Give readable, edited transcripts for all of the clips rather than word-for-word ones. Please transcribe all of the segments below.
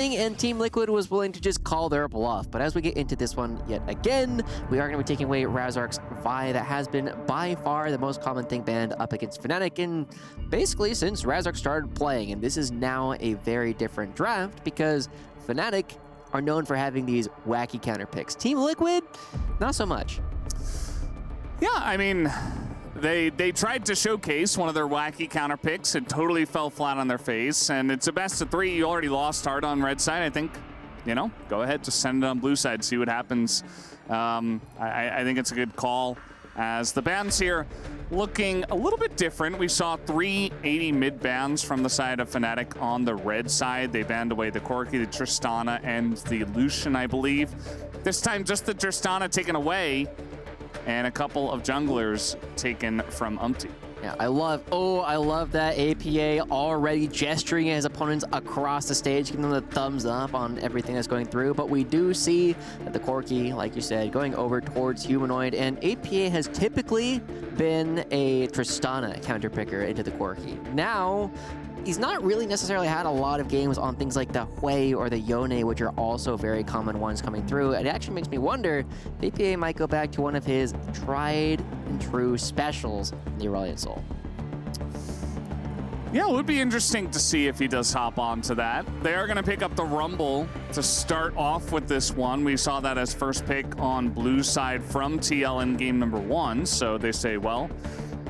and Team Liquid was willing to just call their bluff. But as we get into this one yet again, we are going to be taking away Razork's Vi that has been by far the most common thing banned up against Fnatic, and basically since Razork started playing. And this is now a very different draft because Fnatic are known for having these wacky counter picks. Team Liquid, not so much. Yeah, I mean, they tried to showcase one of their wacky counter picks. It totally fell flat on their face, and it's a best of 3. You already lost hard on red side. I think, you know, go ahead, just send it on blue side, see what happens. I think it's a good call, as the bans here looking a little bit different. We saw 3 80 mid bans from the side of Fnatic on the red side. They banned away the Corki, the Tristana, and the Lucian, I believe. This time, just the Tristana taken away, and a couple of junglers taken from Umpty. Yeah, I love that APA already gesturing at his opponents across the stage, giving them the thumbs up on everything that's going through. But we do see that the Corki, like you said, going over towards Humanoid, and APA has typically been a Tristana counter picker into the Corki. Now, he's not really necessarily had a lot of games on things like the Hui or the Yone, which are also very common ones coming through. It actually makes me wonder if APA might go back to one of his tried and true specials in the Aurelion Soul. Yeah, it would be interesting to see if he does hop onto that. They are going to pick up the Rumble to start off with this one. We saw that as first pick on blue side from TL in game number 1. So they say, well,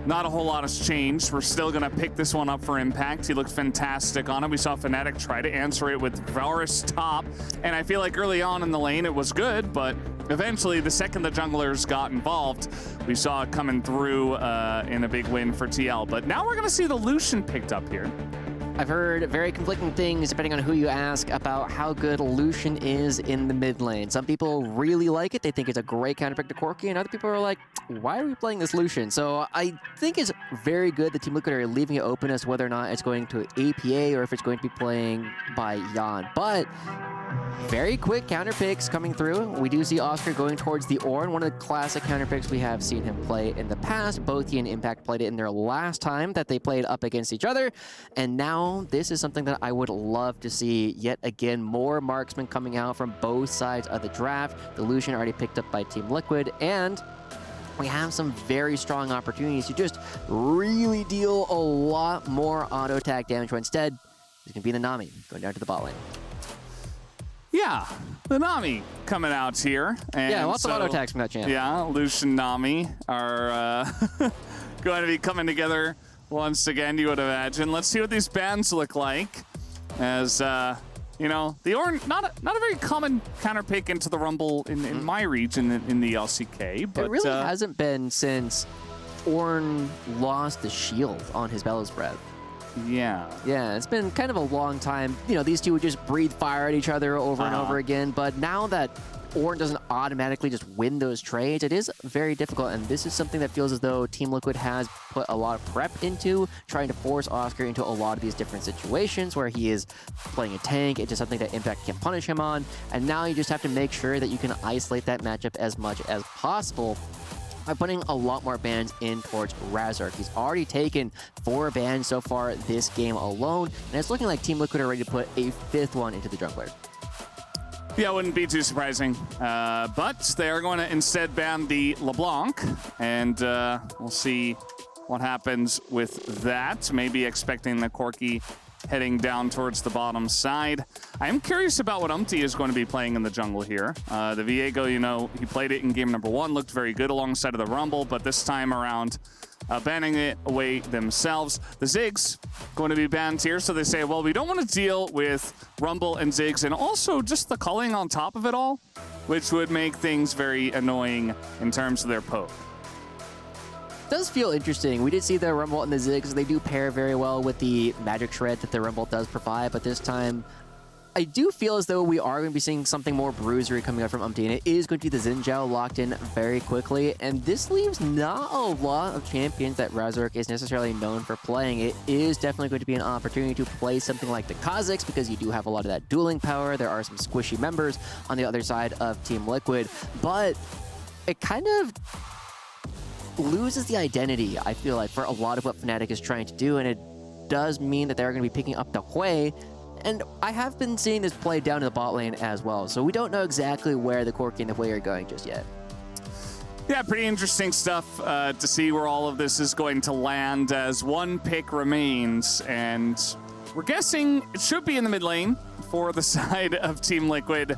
not a whole lot has changed. We're still going to pick this one up for impact. He looked fantastic on it. We saw Fnatic try to answer it with Varus top, and I feel like early on in the lane it was good, but eventually the second the junglers got involved, we saw it coming through in a big win for TL. But now we're going to see the Lucian picked up here. I've heard very conflicting things, depending on who you ask, about how good Lucian is in the mid lane. Some people really like it. They think it's a great counterpick to Corki, and other people are like, why are we playing this Lucian? So I think it's very good that Team Liquid are leaving it open as to whether or not it's going to APA or if it's going to be playing by Yan. But very quick counter picks coming through. We do see Oscar going towards the Ornn, one of the classic counter picks we have seen him play in the past. Both he and Impact played it in their last time that they played up against each other. And now this is something that I would love to see yet again. More marksmen coming out from both sides of the draft. The Lucian already picked up by Team Liquid, and we have some very strong opportunities to just really deal a lot more auto attack damage. Instead, it's going to be the Nami going down to the bot lane. Yeah, the Nami coming out here. And yeah, lots of auto attacks from that champ. Yeah, Lucian Nami are going to be coming together once again, you would imagine. Let's see what these bans look like. As, you know, the Ornn, not a very common counter pick into the Rumble in my region in the LCK. But it really hasn't been since Ornn lost the shield on his Bellows Breath. Yeah. Yeah, it's been kind of a long time. You know, these two would just breathe fire at each other over and over again. But now that Ornn doesn't automatically just win those trades, it is very difficult. And this is something that feels as though Team Liquid has put a lot of prep into, trying to force Oscar into a lot of these different situations where he is playing a tank into something that Impact can punish him on. And now you just have to make sure that you can isolate that matchup as much as possible by putting a lot more bans in towards Razork. He's already taken 4 bans so far this game alone, and it's looking like Team Liquid are ready to put a 5th one into the jungler. Yeah, it wouldn't be too surprising. But they are going to instead ban the LeBlanc, and we'll see what happens with that. Maybe expecting the Corki heading down towards the bottom side. I'm curious about what Umpty is going to be playing in the jungle here. The Viego, you know, he played it in game number 1, looked very good alongside of the Rumble, but this time around, banning it away themselves. The Ziggs going to be banned here, so they say, well, we don't want to deal with Rumble and Ziggs, and also just the culling on top of it all, which would make things very annoying in terms of their poke. Does feel interesting. We did see the Rumble and the Ziggs. They do pair very well with the magic shred that the Rumble does provide, but this time I do feel as though we are going to be seeing something more bruisery coming out from Umpty, and it is going to be the Xin Zhao locked in very quickly, and this leaves not a lot of champions that Razork is necessarily known for playing. It is definitely going to be an opportunity to play something like the Kha'Zix, because you do have a lot of that dueling power. There are some squishy members on the other side of Team Liquid, but it kind of loses the identity, I feel like, for a lot of what Fnatic is trying to do, and it does mean that they're going to be picking up the Hui, And I have been seeing this play down in the bot lane as well, so we don't know exactly where the Corki and the Wei are going just yet. Yeah, pretty interesting stuff to see where all of this is going to land as one pick remains. And we're guessing it should be in the mid lane for the side of Team Liquid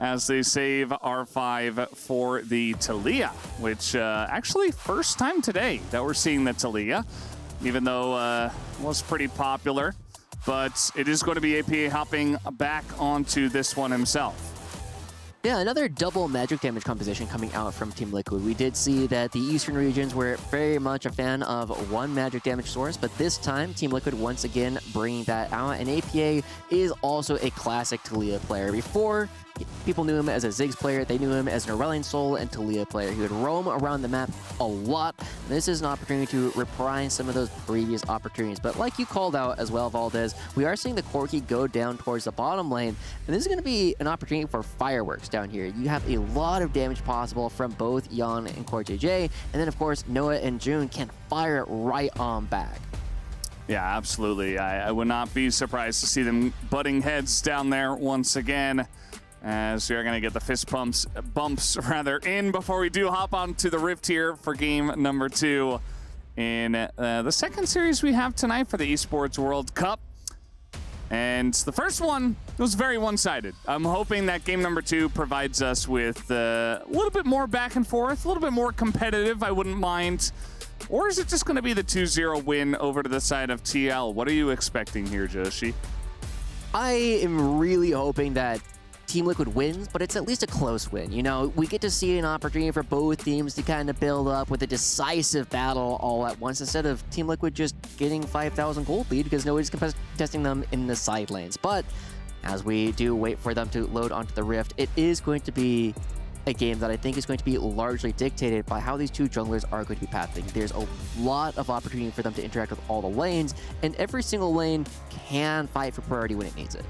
as they save R5 for the Taliyah, which actually first time today that we're seeing the Taliyah, even though was pretty popular. But it is going to be APA hopping back onto this one himself. Yeah, another double magic damage composition coming out from Team Liquid. We did see that the eastern regions were very much a fan of one magic damage source, but this time Team Liquid once again bringing that out. And APA is also a classic Taliyah player. Before, people knew him as a Ziggs player. They knew him as an Aurelion Soul and Taliyah player. He would roam around the map a lot. This is an opportunity to reprise some of those previous opportunities. But like you called out as well, Valdez, we are seeing the Corki go down towards the bottom lane. And this is going to be an opportunity for fireworks down here. You have a lot of damage possible from both Yan and CoreJJ. And then, of course, Noah and June can fire it right on back. Yeah, absolutely. I would not be surprised to see them butting heads down there once again, as we are going to get the fist bumps in before we do hop onto the Rift here for game number 2 in the second series we have tonight for the Esports World Cup. And the first one was very one-sided. I'm hoping that game number 2 provides us with a little bit more back and forth, a little bit more competitive, I wouldn't mind. Or is it just going to be the 2-0 win over to the side of TL? What are you expecting here, Joshi? I am really hoping that Team Liquid wins, but it's at least a close win. You know, we get to see an opportunity for both teams to kind of build up with a decisive battle all at once, instead of Team Liquid just getting 5,000 gold lead because nobody's contesting them in the side lanes. But as we do wait for them to load onto the Rift, it is going to be a game that I think is going to be largely dictated by how these two junglers are going to be pathing. There's a lot of opportunity for them to interact with all the lanes, and every single lane can fight for priority when it needs it.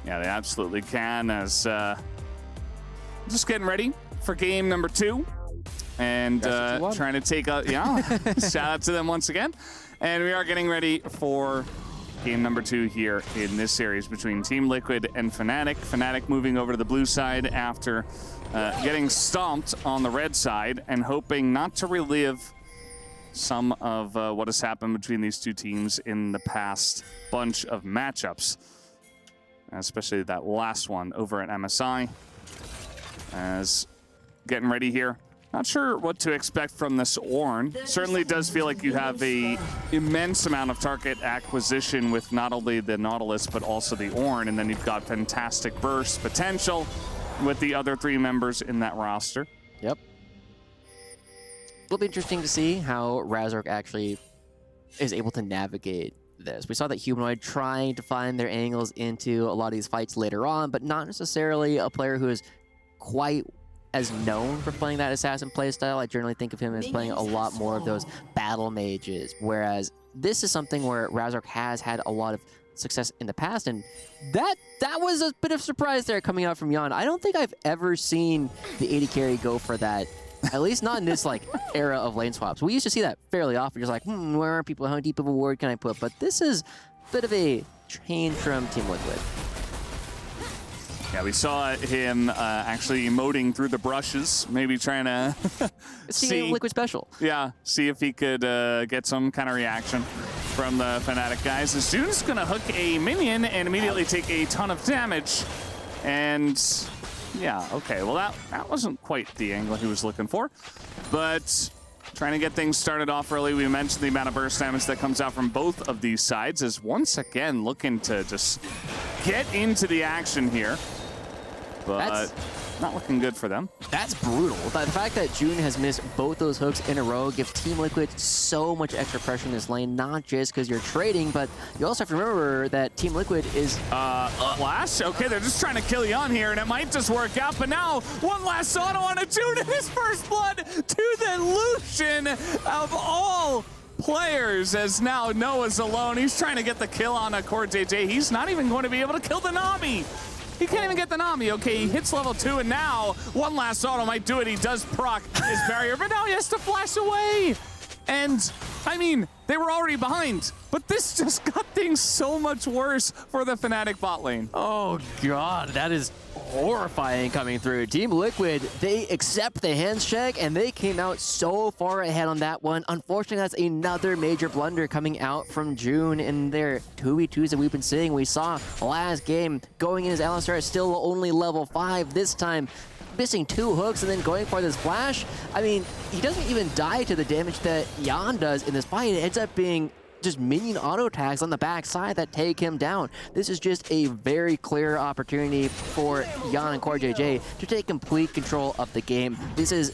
Yeah, they absolutely can, as just getting ready for game number 2 and trying to take out, shout out to them once again. And we are getting ready for game number 2 here in this series between Team Liquid and Fnatic. Fnatic moving over to the blue side after getting stomped on the red side and hoping not to relive some of what has happened between these two teams in the past bunch of matchups. Especially that last one over at MSI. As getting ready here. Not sure what to expect from this Ornn. Certainly does feel like you have a immense amount of target acquisition with not only the Nautilus, but also the Ornn. And then you've got fantastic burst potential with the other 3 members in that roster. Yep. It'll be interesting to see how Razork actually is able to navigate this. We saw that Humanoid trying to find their angles into a lot of these fights later on, but not necessarily a player who is quite as known for playing that assassin playstyle. I generally think of him as playing a lot more of those battle mages, whereas this is something where Razork has had a lot of success in the past, and that was a bit of surprise there coming out from Yan. I don't think I've ever seen the AD carry go for that. At least not in this era of lane swaps. We used to see that fairly often. Just like, where are people? How deep of a ward can I put? But this is a bit of a change from Team Liquid. Yeah, we saw him actually emoting through the brushes, maybe trying to see Liquid special. Yeah, see if he could get some kind of reaction from the Fnatic guys. As June's going to hook a minion and immediately take a ton of damage. And yeah, okay, well that wasn't quite the angle he was looking for. But trying to get things started off early. We mentioned the amount of burst damage that comes out from both of these sides, as once again looking to just get into the action here. But not looking good for them. That's brutal. The fact that June has missed both those hooks in a row gives Team Liquid so much extra pressure in this lane, not just because you're trading, but you also have to remember that Team Liquid is... Flash? Okay, they're just trying to kill Yan here, and it might just work out, but now one last auto on a June and his first blood to the Lucian of all players, as now Noah's alone. He's trying to get the kill on a CoreJJ. He's not even going to be able to kill the Nami. He can't even get the Nami. Okay, he hits level 2, and now one last auto might do it. He does proc his barrier, but now he has to flash away. And I mean, they were already behind, but this just got things so much worse for the Fnatic bot lane. Oh god, that is horrifying coming through. Team Liquid, they accept the hands check, and they came out so far ahead on that one. Unfortunately, that's another major blunder coming out from June in their 2v2s that we've been seeing. We saw last game going in as Alistar still only level 5. This time, missing 2 hooks and then going for this flash. I mean, he doesn't even die to the damage that Jan does in this fight. It ends up being just minion auto attacks on the backside that take him down. This is just a very clear opportunity for Jan and CoreJJ to take complete control of the game. This is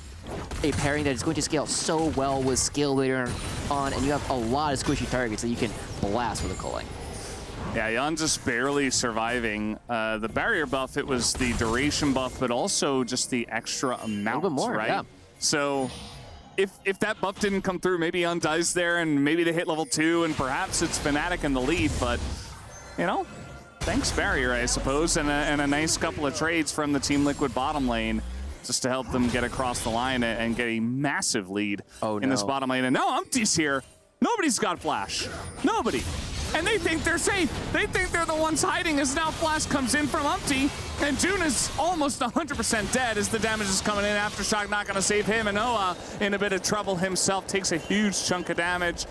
a pairing that is going to scale so well with skill later on, and you have a lot of squishy targets that you can blast with a culling. Yeah, Jan just barely surviving. The barrier buff, it was the duration buff, but also just the extra amount, a little bit more, right? Yeah. So if that buff didn't come through, maybe Jan dies there, and maybe they hit level 2, and perhaps it's Fnatic in the lead, but, you know, thanks barrier, I suppose, and a nice couple of trades from the Team Liquid bottom lane just to help them get across the line and get a massive lead in this bottom lane. And now Umpty's here. Nobody's got flash. Nobody. And they think they're safe. They think they're the ones hiding as now flash comes in from Umpty. And June is almost 100% dead as the damage is coming in. Aftershock not going to save him. And Noah in a bit of trouble himself, takes a huge chunk of damage.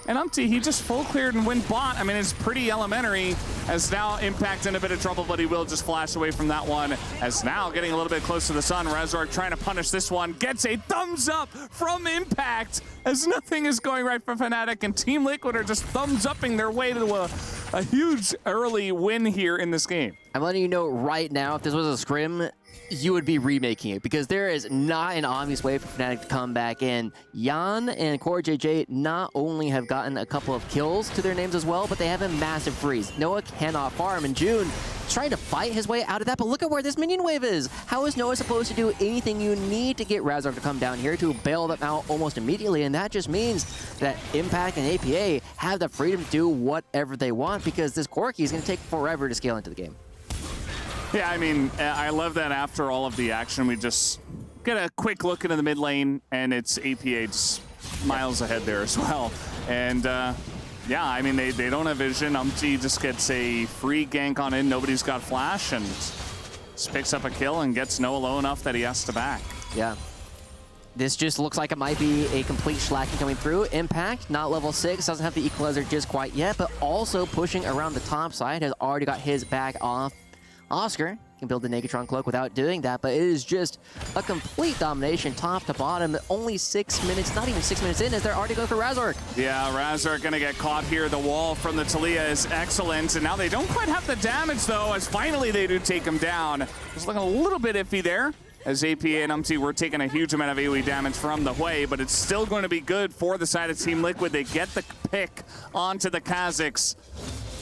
And Umpty, he just full cleared and went bot. I mean, it's pretty elementary as now Impact in a bit of trouble, but he will just flash away from that one. As now getting a little bit close to the sun, Razork trying to punish this one, gets a thumbs up from Impact as nothing is going right for Fnatic, and Team Liquid are just thumbs upping their way to a huge early win here in this game. I'm letting you know right now, if this was a scrim, you would be remaking it, because there is not an obvious way for Fnatic to come back in. Jan and CoreJJ not only have gotten a couple of kills to their names as well, but they have a massive freeze. Noah cannot farm, and June trying to fight his way out of that, but look at where this minion wave is. How is Noah supposed to do anything? You need to get Razork to come down here to bail them out almost immediately, and that just means that Impact and APA have the freedom to do whatever they want, because this Corki is going to take forever to scale into the game. Yeah, I mean, I love that after all of the action, we just get a quick look into the mid lane, and it's APA just miles ahead there as well. And yeah, I mean, they don't have vision. Umpty just gets a free gank on in. Nobody's got flash, and just picks up a kill and gets Noah low enough that he has to back. Yeah. This just looks like it might be a complete shellacking coming through. Impact, not level 6, doesn't have the equalizer just quite yet, but also pushing around the top side, has already got his back off. Oscar can build the Negatron Cloak without doing that, but it is just a complete domination top to bottom. Only 6 minutes, not even 6 minutes in, as they're already going for Razork. Yeah, Razork gonna get caught here. The wall from the Talia is excellent, and now they don't quite have the damage though, as finally they do take him down. Just looking a little bit iffy there, as APA and Umpty were taking a huge amount of AoE damage from the Hui, but it's still going to be good for the side of Team Liquid. They get the pick onto the Kazakhs,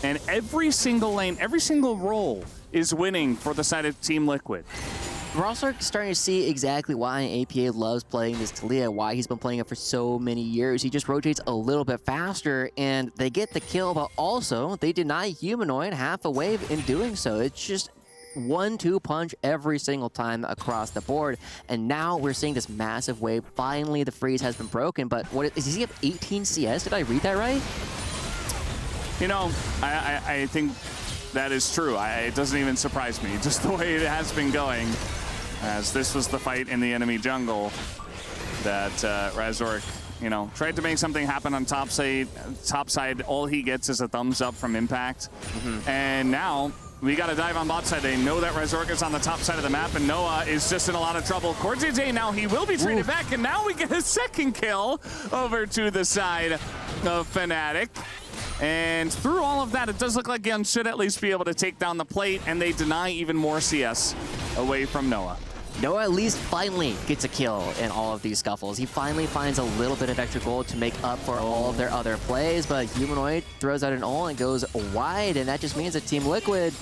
and every single lane, every single role is winning for the side of Team Liquid. We're also starting to see exactly why APA loves playing this Talia, why he's been playing it for so many years. He just rotates a little bit faster, and they get the kill, but also they deny Humanoid half a wave in doing so. It's just 1-2 punch every single time across the board, and now we're seeing this massive wave. Finally, the freeze has been broken, but what is he have 18 CS? Did I read that right? You know, I think that is true. It doesn't even surprise me, just the way it has been going, as this was the fight in the enemy jungle that Razork, you know, tried to make something happen on top side. All he gets is a thumbs up from Impact. And now we got to dive on bot side. They know that Razork is on the top side of the map, and Noah is just in a lot of trouble. CoreJJ now, he will be traded back, and now we get a second kill over to the side of Fnatic. And through all of that, it does look like Jan should at least be able to take down the plate, and they deny even more CS away from Noah. Noah at least finally gets a kill in all of these scuffles. He finally finds a little bit of extra gold to make up for all of their other plays, but Humanoid throws out an ult and goes wide, and that just means that Team Liquid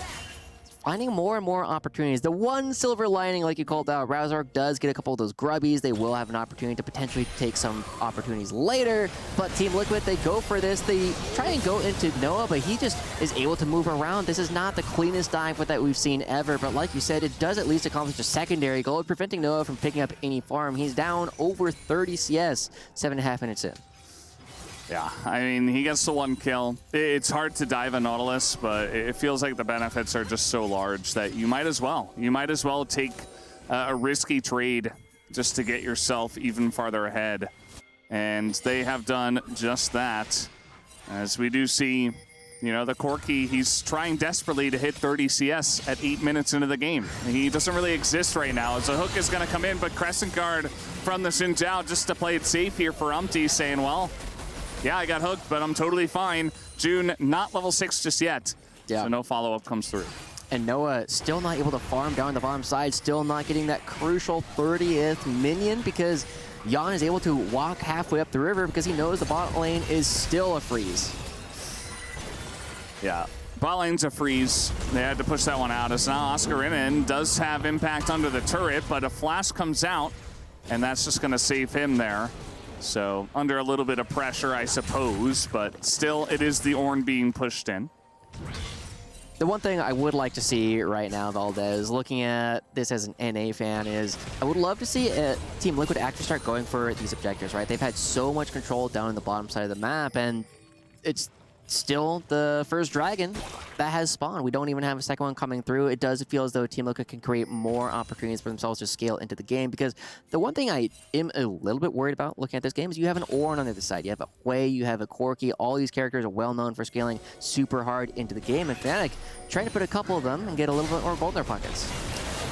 finding more and more opportunities. The one silver lining, like you called out, Razork does get a couple of those grubbies. They will have an opportunity to potentially take some opportunities later, but Team Liquid, they go for this. They try and go into Noah, but he just is able to move around. This is not the cleanest dive that we've seen ever, but like you said, it does at least accomplish a secondary goal, preventing Noah from picking up any farm. He's down over 30 CS, 7.5 minutes in. Yeah, I mean, he gets the 1 kill. It's hard to dive a Nautilus, but it feels like the benefits are just so large that you might as well. You might as well take a risky trade just to get yourself even farther ahead. And they have done just that. As we do see, you know, the Corki, he's trying desperately to hit 30 CS at 8 minutes into the game. He doesn't really exist right now, as a hook is going to come in, but Crescent Guard from the Xin Zhao just to play it safe here for Umpty, saying, well, yeah, I got hooked, but I'm totally fine. June, not level 6 just yet. Yeah. So no follow-up comes through. And Noah still not able to farm down the bottom side, still not getting that crucial 30th minion because Jan is able to walk halfway up the river because he knows the bot lane is still a freeze. Yeah, bot lane's a freeze. They had to push that one out. As now Oscar Innen does have impact under the turret, but a flash comes out, and that's just going to save him there. So under a little bit of pressure, I suppose, but still it is the Ornn being pushed in. The one thing I would like to see right now, Valdez, looking at this as an NA fan, is I would love to see Team Liquid actually start going for these objectives, right? They've had so much control down in the bottom side of the map, and it's still the first dragon that has spawned. We don't even have a second one coming through. It does feel as though Team Liquid can create more opportunities for themselves to scale into the game, because the one thing I am a little bit worried about looking at this game is you have an Ornn on the other side. You have a Hui, you have a Corki. All these characters are well known for scaling super hard into the game, and Fnatic trying to put a couple of them and get a little bit more gold in their pockets.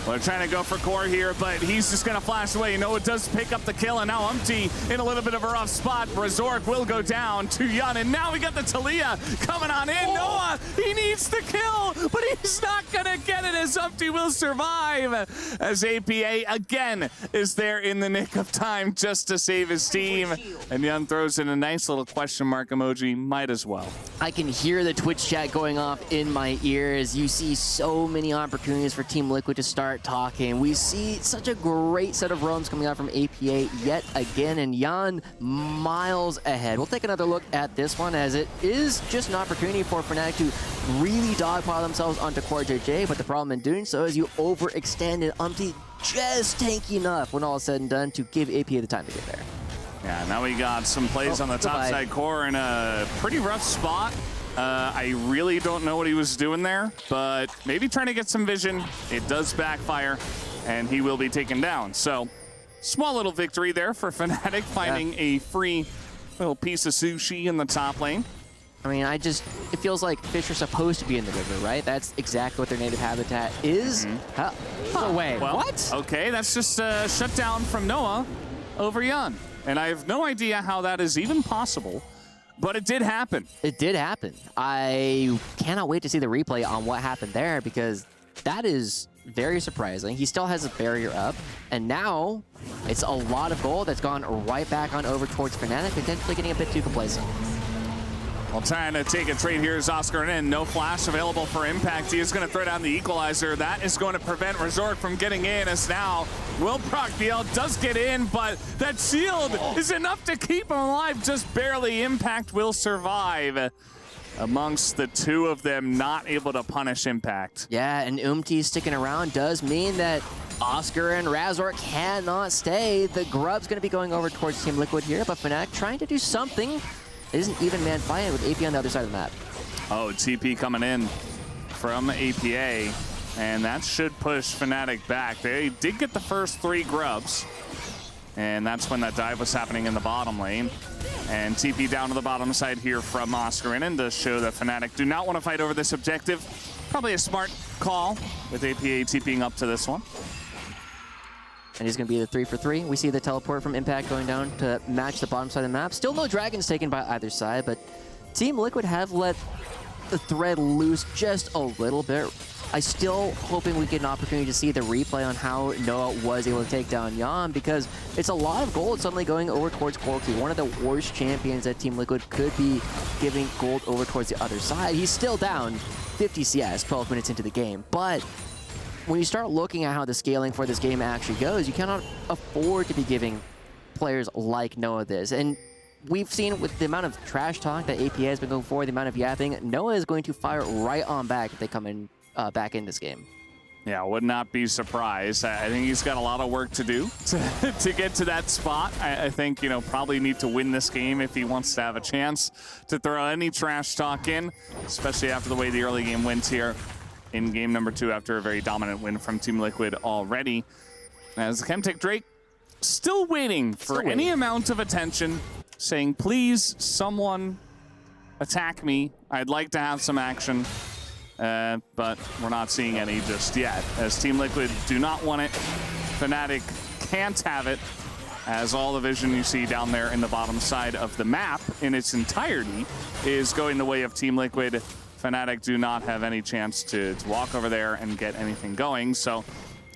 Well, they're trying to go for Core here, but he's just going to flash away. Noah does pick up the kill, and now Umpty in a little bit of a rough spot. Razork will go down to Yun, and now we got the Talia coming on in. Oh. Noah, he needs the kill, but he's not going to get it as Umpty will survive. As APA, again, is there in the nick of time just to save his team. And Yun throws in a nice little question mark emoji. Might as well. I can hear the Twitch chat going off in my ears. You see so many opportunities for Team Liquid to start talking. We see such a great set of roams coming out from APA yet again, and Jan miles ahead. We'll take another look at this one, as it is just an opportunity for Fnatic to really dogpile themselves onto Core JJ, but the problem in doing so is you overextend, and Umpty just tanky enough when all is said and done to give APA the time to get there. Yeah, now we got some plays on the top side. Core in a pretty rough spot. I really don't know what he was doing there, but maybe trying to get some vision. It does backfire, and he will be taken down. So, small little victory there for Fnatic, finding a free little piece of sushi in the top lane. I mean, it feels like fish are supposed to be in the river, right? That's exactly what their native habitat is. No way. Well, what? Okay, that's just a shutdown from Noah over Yun. And I have no idea how that is even possible. But it did happen. It did happen. I cannot wait to see the replay on what happened there, because that is very surprising. He still has a barrier up, and now it's a lot of gold that's gone right back on over towards Fnatic, potentially getting a bit too complacent. Well, trying to take a trade here is Oscar Innen. No flash available for impact. He is going to throw down the equalizer. That is going to prevent Razork from getting in, as now Will Proc DL does get in, but that shield is enough to keep him alive. Just barely. Impact will survive. Amongst the two of them, not able to punish Impact. Yeah, and Umpty sticking around does mean that Oscar and Razork cannot stay. The Grub's going to be going over towards Team Liquid here, but Fnatic trying to do something. It is an even man fight with AP on the other side of the map. Oh, TP coming in from APA, and that should push Fnatic back. They did get the first 3 Grubs, and that's when that dive was happening in the bottom lane. And TP down to the bottom side here from Oscar Innen to show that Fnatic do not want to fight over this objective. Probably a smart call with APA TPing up to this one. And he's going to be the 3 for 3. We see the teleport from Impact going down to match the bottom side of the map. Still no dragons taken by either side, but Team Liquid have let the thread loose just a little bit. I still hoping we get an opportunity to see the replay on how Noah was able to take down Jan, because it's a lot of gold suddenly going over towards Corki, one of the worst champions that Team Liquid could be giving gold over towards the other side. He's still down 50 CS 12 minutes into the game, but when you start looking at how the scaling for this game actually goes, you cannot afford to be giving players like Noah this. And we've seen with the amount of trash talk that APA has been going for, the amount of yapping, Noah is going to fire right on back if they come in back in this game. Yeah, would not be surprised. I think he's got a lot of work to do to get to that spot. I think, you know, probably need to win this game if he wants to have a chance to throw any trash talk in, especially after the way the early game went here in game number 2 after a very dominant win from Team Liquid already. As the Chemtech Drake still waiting for any amount of attention, saying, please, someone attack me. I'd like to have some action. But we're not seeing any just yet, as Team Liquid do not want it. Fnatic can't have it, as all the vision you see down there in the bottom side of the map in its entirety is going the way of Team Liquid. Fnatic do not have any chance to walk over there and get anything going. So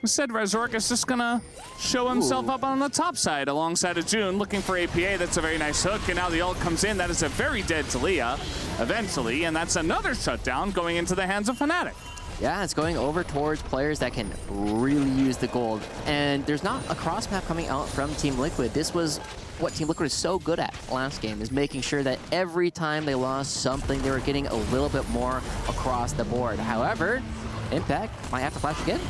instead, Razork is just gonna show himself up on the top side alongside of June, looking for APA. That's a very nice hook, and now the ult comes in. That is a very dead Talia, eventually, and that's another shutdown going into the hands of Fnatic. Yeah, it's going over towards players that can really use the gold. And there's not a cross map coming out from Team Liquid. This was what Team Liquid is so good at last game, is making sure that every time they lost something, they were getting a little bit more across the board. However, Impact might have to flash again.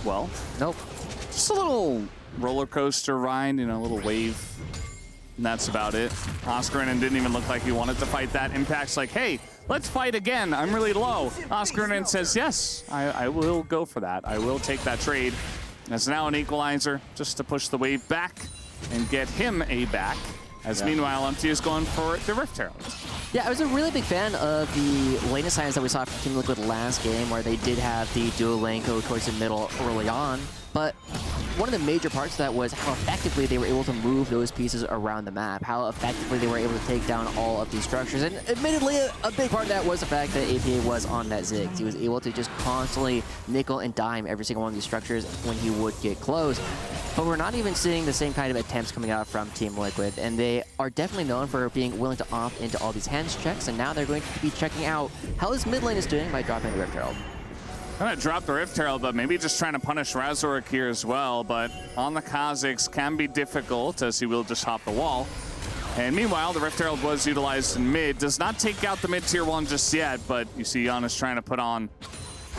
Well, nope. Just a little roller coaster ride, you know, a little wave. And that's about it. Oscarinen didn't even look like he wanted to fight that. Impact's like, hey, let's fight again. I'm really low. Oscarinen says, yes, I will go for that. I will take that trade. That's now an equalizer just to push the wave back and get him a back. As meanwhile, Umpty is going for the Rift Herald. Yeah, I was a really big fan of the lane assignments that we saw from Team Liquid last game, where they did have the dual lane go towards the middle early on. But one of the major parts of that was how effectively they were able to move those pieces around the map, how effectively they were able to take down all of these structures. And admittedly, a big part of that was the fact that APA was on that Ziggs. He was able to just constantly nickel and dime every single one of these structures when he would get close. But we're not even seeing the same kind of attempts coming out from Team Liquid, and they are definitely known for being willing to opt into all these hands checks, and now they're going to be checking out how this mid lane is doing by dropping the Rift Herald. Gonna drop the Rift Herald, but maybe just trying to punish Razork here as well. But on the Kha'Zix can be difficult, as he will just hop the wall. And meanwhile, the Rift Herald was utilized in mid. Does not take out the mid tier 1 just yet, but you see Giannis trying to put on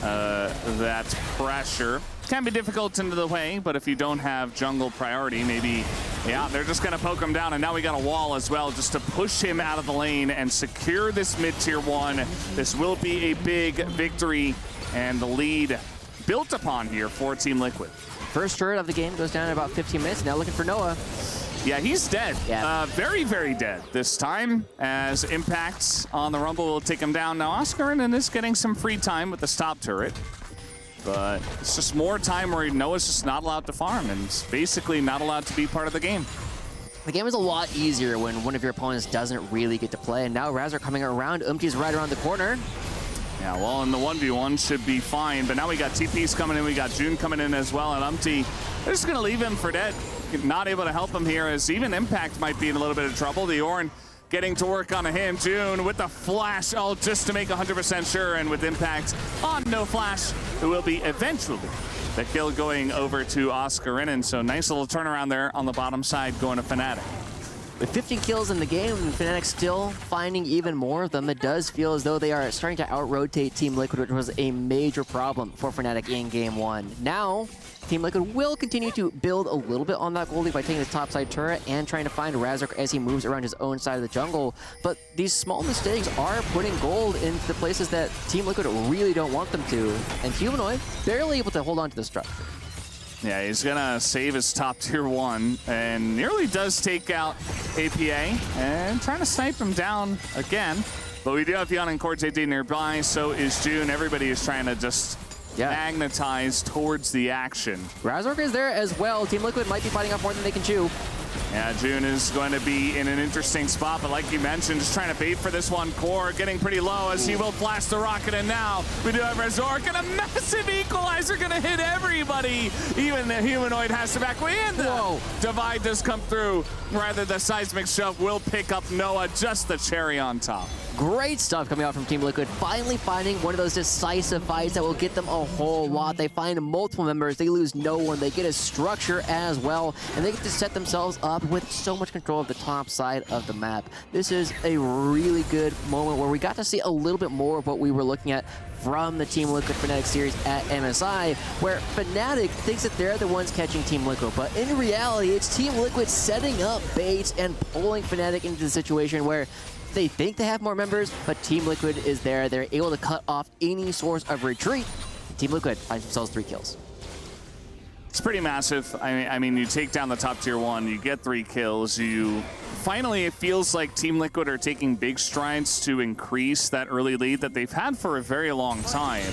that pressure. Can be difficult into the way, but if you don't have jungle priority, maybe, yeah, they're just gonna poke him down, and now we got a wall as well just to push him out of the lane and secure this mid tier 1. This will be a big victory and the lead built upon here for Team Liquid. First turret of the game goes down in about 15 minutes. Now looking for Noah. Yeah, he's dead. Yeah. Very, very dead this time, as Impacts on the Rumble will take him down. Now, Oscarinen is getting some free time with the stop turret, but it's just more time where Noah's just not allowed to farm and is basically not allowed to be part of the game. The game is a lot easier when one of your opponents doesn't really get to play, and now Razor coming around. Umpty's right around the corner. Yeah, well, in the 1v1 should be fine, but now we got TPs coming in, we got June coming in as well, and Umpty, they're just gonna leave him for dead. Not able to help him here, as even Impact might be in a little bit of trouble. The Ornn getting to work on him. June with the flash ult just to make 100% sure, and with Impact on no flash, it will be eventually the kill going over to Oscarinen. So nice little turnaround there on the bottom side going to Fnatic. With 15 kills in the game, and Fnatic still finding even more of them, it does feel as though they are starting to out-rotate Team Liquid, which was a major problem for Fnatic in Game 1. Now, Team Liquid will continue to build a little bit on that goalie by taking the topside turret and trying to find Razork as he moves around his own side of the jungle. But these small mistakes are putting gold into the places that Team Liquid really don't want them to. And Humanoid barely able to hold on to the structure. Yeah, he's gonna save his top tier 1 and nearly does take out APA and trying to snipe him down again. But we do have Jan and Corte nearby, so is June. Everybody is trying to just magnetize towards the action. Razork is there as well. Team Liquid might be fighting off more than they can chew. Yeah, June is going to be in an interesting spot, but like you mentioned, just trying to bait for this one. Core getting pretty low as he will blast the rocket, and now we do have Razork and a massive equalizer gonna hit everybody. Even the Humanoid has to back way in. The divide does come through. Rather, the seismic shove will pick up Noah, just the cherry on top. Great stuff coming out from Team Liquid, finally finding one of those decisive fights that will get them a whole lot. They find multiple members, they lose no one, they get a structure as well, and they get to set themselves up with so much control of the top side of the map. This is a really good moment where we got to see a little bit more of what we were looking at from the Team Liquid Fnatic series at MSI, where Fnatic thinks that they're the ones catching Team Liquid, but in reality, it's Team Liquid setting up baits and pulling Fnatic into the situation where they think they have more members, but Team Liquid is there. They're able to cut off any source of retreat. Team Liquid finds themselves 3 kills. It's pretty massive. I mean, you take down the top tier 1, you get 3 kills. Finally, it feels like Team Liquid are taking big strides to increase that early lead that they've had for a very long time.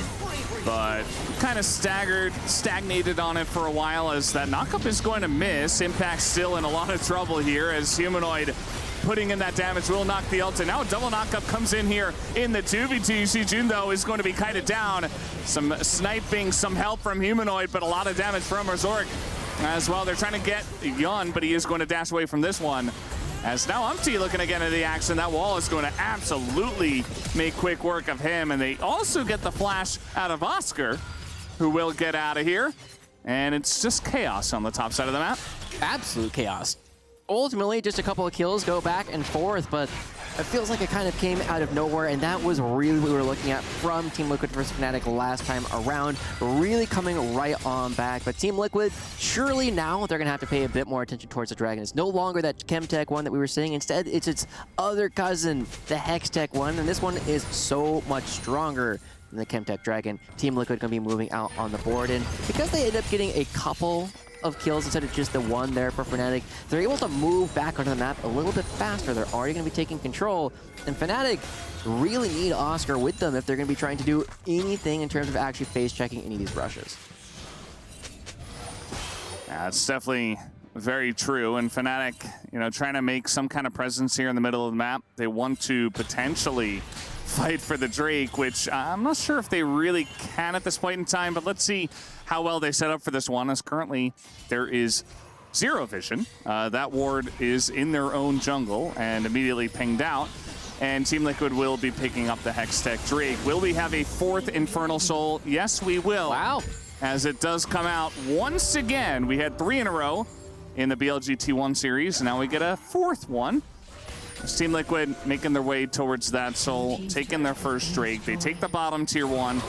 But kind of stagnated on it for a while as that knockup is going to miss. Impact still in a lot of trouble here as Humanoid putting in that damage will knock the ult. And now a double knockup comes in here in the 2v2. You see Jun, though, is going to be kited down. Some sniping, some help from Humanoid, but a lot of damage from Razork as well. They're trying to get Yun, but he is going to dash away from this one. As now Umpty looking again at the action. That wall is going to absolutely make quick work of him. And they also get the flash out of Oscar, who will get out of here. And it's just chaos on the top side of the map. Absolute chaos. Ultimately, just a couple of kills go back and forth, but it feels like it kind of came out of nowhere, and that was really what we were looking at from Team Liquid versus Fnatic last time around, really coming right on back. But Team Liquid, surely now they're going to have to pay a bit more attention towards the Dragon. It's no longer that Chemtech one that we were seeing. Instead, it's its other cousin, the Hextech one, and this one is so much stronger than the Chemtech Dragon. Team Liquid going to be moving out on the board, and because they end up getting a couple of kills instead of just the one there for Fnatic, they're able to move back onto the map a little bit faster. They're already going to be taking control, and Fnatic really need Oscar with them if they're going to be trying to do anything in terms of actually face-checking any of these rushes. Yeah, it's definitely very true, and Fnatic, trying to make some kind of presence here in the middle of the map. They want to potentially fight for the Drake, which I'm not sure if they really can at this point in time, but let's see how well they set up for this one, as currently there is zero vision. That ward is in their own jungle and immediately pinged out, and Team Liquid will be picking up the Hextech Drake. Will we have a 4th Infernal Soul? Yes, we will. Wow. As it does come out once again. We had 3 in a row in the BLG T1 series, and now we get a 4th one. Team Liquid making their way towards that soul, taking their first Drake. They take the bottom tier 1,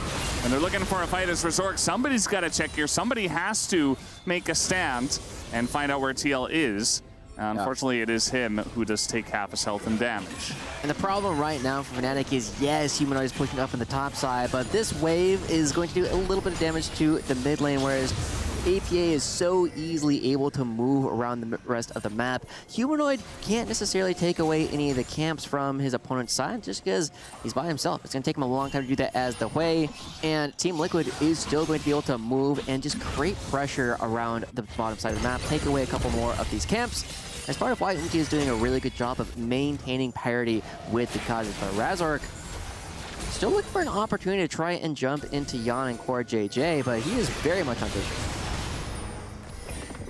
and they're looking for a fight as Resort. Somebody's got to check here. Somebody has to make a stand and find out where TL is. Unfortunately, it is him who does take half his health and damage. And the problem right now for Fnatic is, yes, Humanoid is pushing up on the top side, but this wave is going to do a little bit of damage to the mid lane, whereas APA is so easily able to move around the rest of the map. Humanoid can't necessarily take away any of the camps from his opponent's side just because he's by himself. It's going to take him a long time to do that as the Hui, and Team Liquid is still going to be able to move and just create pressure around the bottom side of the map, take away a couple more of these camps. As part of why Unki is doing a really good job of maintaining parity with the Kha'Zix. But Razork still looking for an opportunity to try and jump into Yan and Core JJ, but he is very much on vision.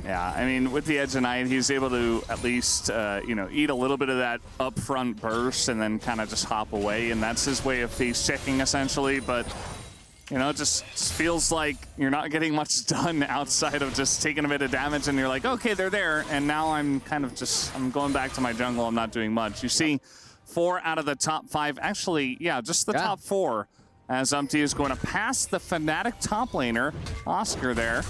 Yeah, I mean, with the Edge of Night, he's able to at least, eat a little bit of that upfront burst and then kind of just hop away, and that's his way of face-checking, essentially. But, it just feels like you're not getting much done outside of just taking a bit of damage, and you're like, okay, they're there, and now I'm kind of I'm going back to my jungle. I'm not doing much. You see 4 out of the top 5, actually, yeah, just the top 4, as Umpty is going to pass the Fnatic top laner, Oscar there,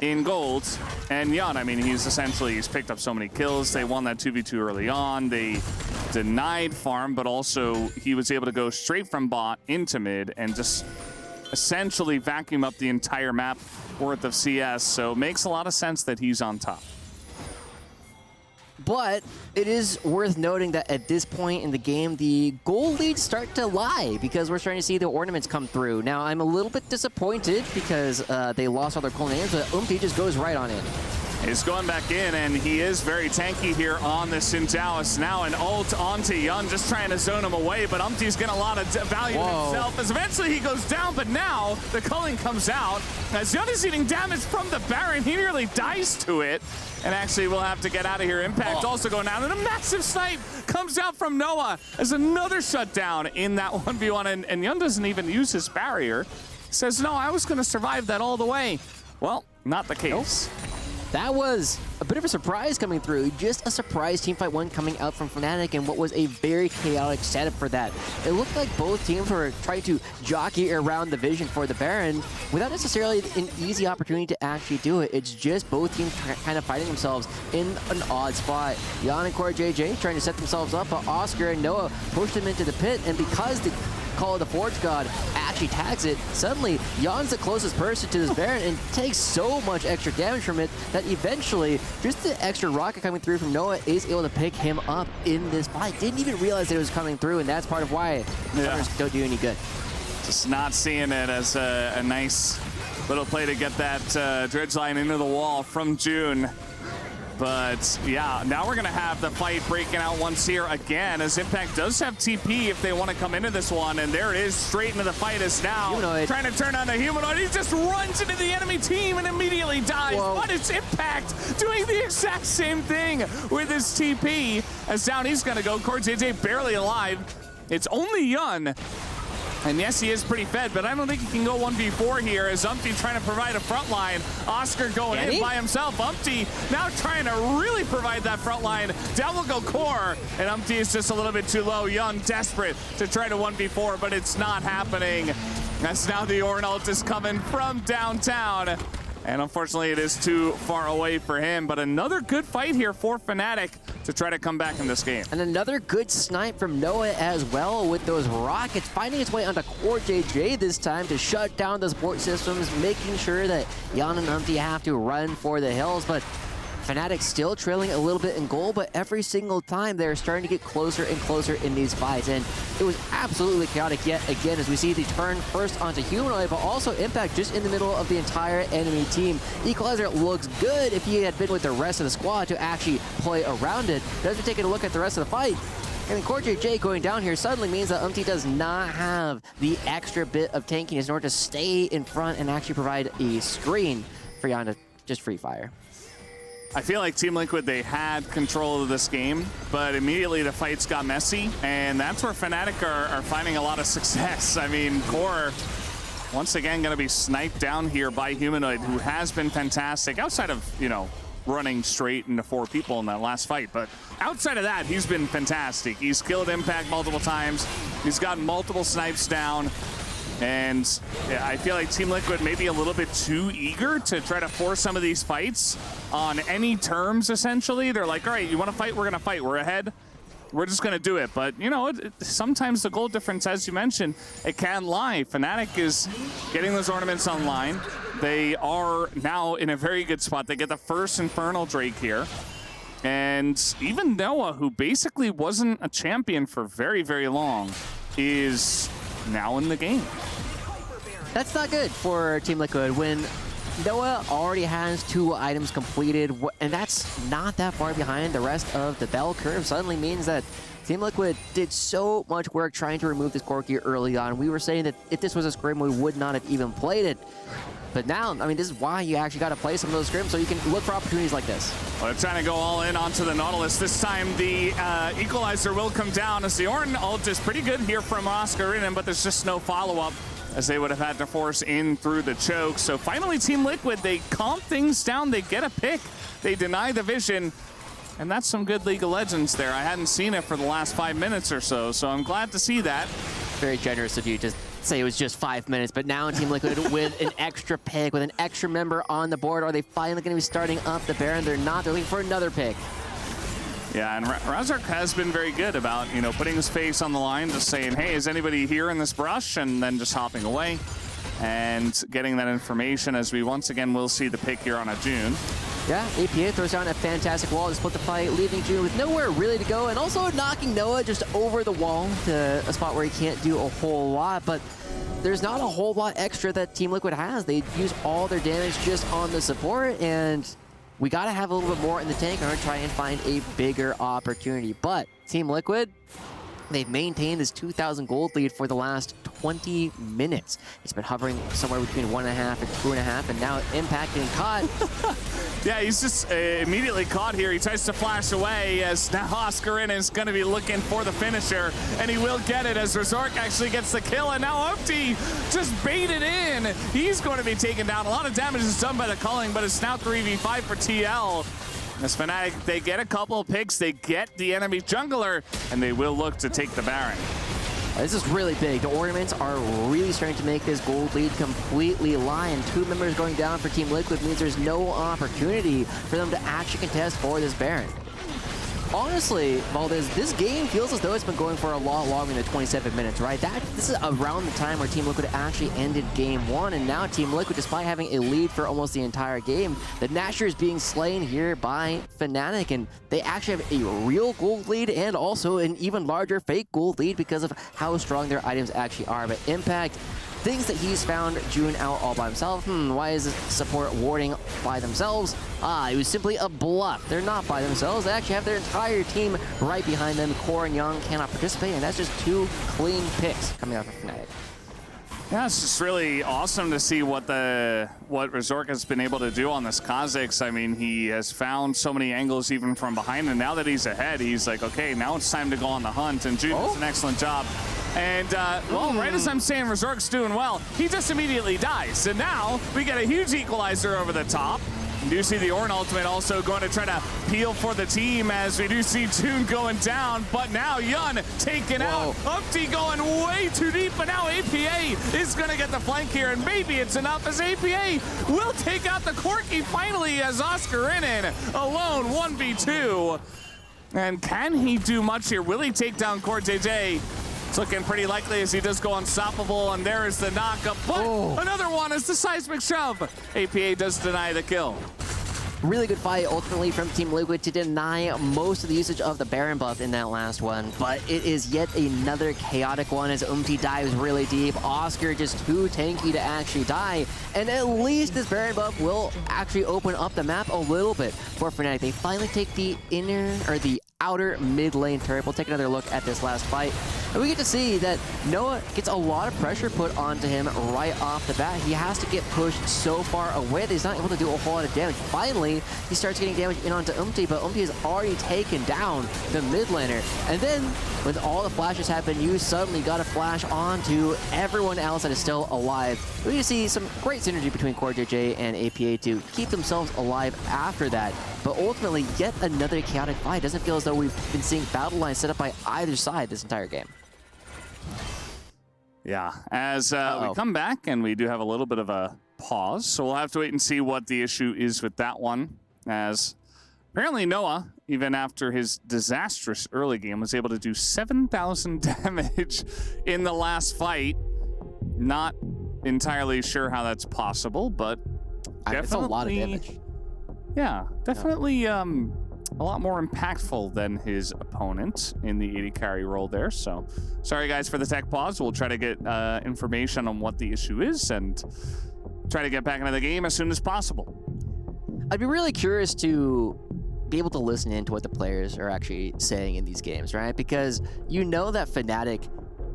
in gold. And Yun, I mean, he's picked up so many kills. They won that 2v2 early on. They denied farm, but also he was able to go straight from bot into mid and just essentially vacuum up the entire map worth of CS. So it makes a lot of sense that he's on top. But it is worth noting that at this point in the game, the goal leads start to lie because we're starting to see the ornaments come through. Now, I'm a little bit disappointed because they lost all their cool names, but Umpty just goes right on in. is going back in, and he is very tanky here on the Sintaoist. Now an ult onto Yun, just trying to zone him away, but Umpty's getting a lot of value in himself as eventually he goes down, but now the culling comes out. As Yun is eating damage from the Baron, he nearly dies to it, and actually will have to get out of here. Impact also going down, and a massive snipe comes out from Noah as another shutdown in that 1v1, and Yun doesn't even use his barrier. He says, no, I was going to survive that all the way. Well, not the case. Nope. That was a bit of a surprise coming through. Just a surprise teamfight one coming out from Fnatic, and what was a very chaotic setup for that. It looked like both teams were trying to jockey around the vision for the Baron without necessarily an easy opportunity to actually do it. It's just both teams kind of fighting themselves in an odd spot. Jan and Core JJ trying to set themselves up, but Oscar and Noah pushed them into the pit, and because the Call of the Forge God actually tags it, suddenly Jan's the closest person to this Baron and takes so much extra damage from it that eventually just the extra rocket coming through from Noah is able to pick him up in this fight. Didn't even realize that it was coming through, and that's part of why Hunters don't do any good. Just not seeing it as a nice little play to get that dredge line into the wall from June. But yeah, now we're gonna have the fight breaking out once here again, as Impact does have TP if they want to come into this one, and there it is, straight into the fight is now Humanoid. Trying to turn on the Humanoid. He just runs into the enemy team and immediately dies. Whoa. But it's Impact doing the exact same thing with his TP, as down he's gonna go. Core JJ barely alive. It's only Yun. And yes, he is pretty fed, but I don't think he can go 1v4 here as Umpty trying to provide a front line. Oscar going in by himself. Umpty now trying to really provide that front line. Down will go Core, and Umpty is just a little bit too low. Young desperate to try to 1v4, but it's not happening. As now the Ornn ult is coming from downtown. And unfortunately, it is too far away for him. But another good fight here for Fnatic to try to come back in this game. And another good snipe from Noah as well, with those rockets finding its way onto Core JJ this time to shut down the support systems, making sure that Jan and Umpty have to run for the hills. But Fnatic still trailing a little bit in goal, but every single time they're starting to get closer and closer in these fights. And it was absolutely chaotic yet again as we see the turn first onto Humanoid, but also Impact just in the middle of the entire enemy team. Equalizer looks good if he had been with the rest of the squad to actually play around it. As we take a look at the rest of the fight, and then Core JJ going down here suddenly means that Umpty does not have the extra bit of tankiness in order to stay in front and actually provide a screen for Jan to just free fire. I feel like Team Liquid, they had control of this game, but immediately the fights got messy, and that's where Fnatic are finding a lot of success. I mean, Core, once again, going to be sniped down here by Humanoid, who has been fantastic, outside of, you know, running straight into 4 people in that last fight. But outside of that, he's been fantastic. He's killed Impact multiple times. He's gotten multiple snipes down. And yeah, I feel like Team Liquid may be a little bit too eager to try to force some of these fights on any terms, essentially. They're like, all right, you want to fight? We're going to fight. We're ahead. We're just going to do it. But, you know, sometimes the goal difference, as you mentioned, it can lie. Fnatic is getting those ornaments online. They are now in a very good spot. They get the first Infernal Drake here. And even Noah, who basically wasn't a champion for very, very long, is now in the game. That's not good for Team Liquid when Noah already has 2 items completed, and that's not that far behind the rest of the bell curve. Suddenly means that Team Liquid did so much work trying to remove this Corki early on. We were saying that if this was a scrim, we would not have even played it. But now, I mean, this is why you actually got to play some of those scrims so you can look for opportunities like this. Well, they're trying to go all in onto the Nautilus. This time the Equalizer will come down as the Ornn ult is pretty good here from Oscar in him, but there's just no follow-up as they would have had to force in through the choke. So finally, Team Liquid, they calm things down. They get a pick. They deny the vision. And that's some good League of Legends there. I hadn't seen it for the last 5 minutes or so, so I'm glad to see that. Very generous of you to say it was just 5 minutes, but now Team Liquid with an extra pick, with an extra member on the board. Are they finally going to be starting up the Baron? They're not. They're looking for another pick. Yeah, and Razark has been very good about, you know, putting his face on the line, just saying, hey, is anybody here in this brush? And then just hopping away and getting that information, as we once again will see the pick here on a June. Yeah, APA throws down a fantastic wall to split the fight, leaving June with nowhere really to go, and also knocking Noah just over the wall to a spot where he can't do a whole lot. But there's not a whole lot extra that Team Liquid has. They use all their damage just on the support, and we got to have a little bit more in the tank in order to try and find a bigger opportunity. But Team Liquid, they've maintained this 2,000 gold lead for the last 20 minutes. It's been hovering somewhere between 1.5 and 2.5, and now Impact getting caught. Yeah, he's just immediately caught here. He tries to flash away as now Oscarin is going to be looking for the finisher, and he will get it as Razork actually gets the kill, and now Umpty just baited in. He's going to be taken down. A lot of damage is done by the culling, but it's now 3v5 for TL. As Fnatic, they get a couple of picks, they get the enemy jungler, and they will look to take the Baron. This is really big. The ornaments are really starting to make this gold lead completely lie, and 2 members going down for Team Liquid means there's no opportunity for them to actually contest for this Baron. Honestly, Valdez, this game feels as though it's been going for a lot longer than 27 minutes, right? This is around the time where Team Liquid actually ended Game 1, and now Team Liquid, despite having a lead for almost the entire game, the Nashor is being slain here by Fnatic, and they actually have a real gold lead and also an even larger fake gold lead because of how strong their items actually are. But Impact thinks that he's found June out all by himself. Why is this support warding by themselves? It was simply a bluff. They're not by themselves. They actually have their entire team right behind them. Core and Young cannot participate, and that's just 2 clean picks coming out from Fnatic. Yeah, it's just really awesome to see what Razork has been able to do on this Kha'Zix. I mean, he has found so many angles even from behind, and now that he's ahead, he's like, okay, now it's time to go on the hunt, and June does an excellent job. And, well, right as I'm saying Razork's doing well, he just immediately dies. And now we get a huge equalizer over the top. We do see the Ornn ultimate also going to try to peel for the team as we do see June going down, but now Yun taken out. Umpty going way too deep, but now APA is going to get the flank here, and maybe it's enough as APA will take out the Corki finally as Oscarin alone 1v2. And can he do much here? Will he take down CoreJJ? It's looking pretty likely as he does go unstoppable, and there is the knockup. But another one is the seismic shove. APA does deny the kill. Really good fight ultimately from Team Liquid to deny most of the usage of the Baron buff in that last one, but it is yet another chaotic one as Umpty dives really deep. Oscar just too tanky to actually die, and at least this Baron buff will actually open up the map a little bit for Fnatic. They finally take the outer mid lane turret. We'll take another look at this last fight, and we get to see that Noah gets a lot of pressure put onto him right off the bat. He has to get pushed so far away that he's not able to do a whole lot of damage. Finally, he starts getting damage in onto Umpty, but Umpty has already taken down the mid laner. And then, when all the flashes have been used, suddenly got a flash onto everyone else that is still alive. We see some great synergy between CoreJJ and APA to keep themselves alive after that. But ultimately, yet another chaotic fight. Doesn't feel as though we've been seeing battle lines set up by either side this entire game. Yeah, as we come back, and we do have a little bit of a pause, so we'll have to wait and see what the issue is with that one, as apparently Noah, even after his disastrous early game, was able to do 7,000 damage in the last fight. Not entirely sure how that's possible, but definitely... It's a lot of damage. Yeah, definitely a lot more impactful than his opponent in the 80 carry role there. So sorry guys for the tech pause. We'll try to get information on what the issue is and try to get back into the game as soon as possible. I'd be really curious to be able to listen in to what the players are actually saying in these games, right? Because you know that Fnatic,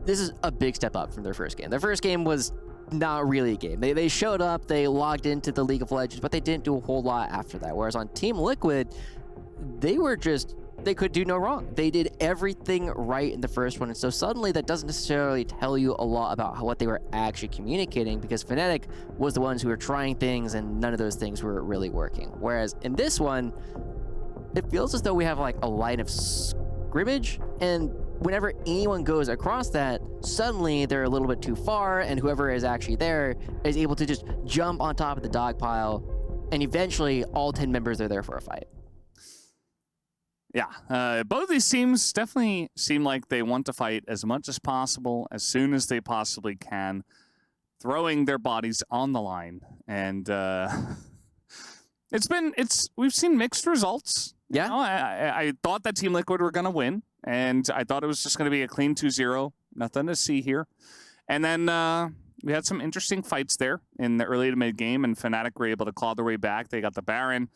this is a big step up from their first game. Their first game was not really a game. They showed up, they logged into the League of Legends, but they didn't do a whole lot after that. Whereas on Team Liquid, they could do no wrong. They did everything right in the first one, and so suddenly that doesn't necessarily tell you a lot about what they were actually communicating, because Fnatic was the ones who were trying things and none of those things were really working. Whereas in this one, it feels as though we have like a line of scrimmage, and whenever anyone goes across that, suddenly they're a little bit too far, and whoever is actually there is able to just jump on top of the dog pile, and eventually all 10 members are there for a fight. Yeah, both of these teams definitely seem like they want to fight as much as possible, as soon as they possibly can, throwing their bodies on the line. And we've seen mixed results. Yeah. You know, I thought that Team Liquid were going to win, and I thought it was just going to be a clean 2-0. Nothing to see here. And then we had some interesting fights there in the early to mid game, and Fnatic were able to claw their way back. They got the Baron.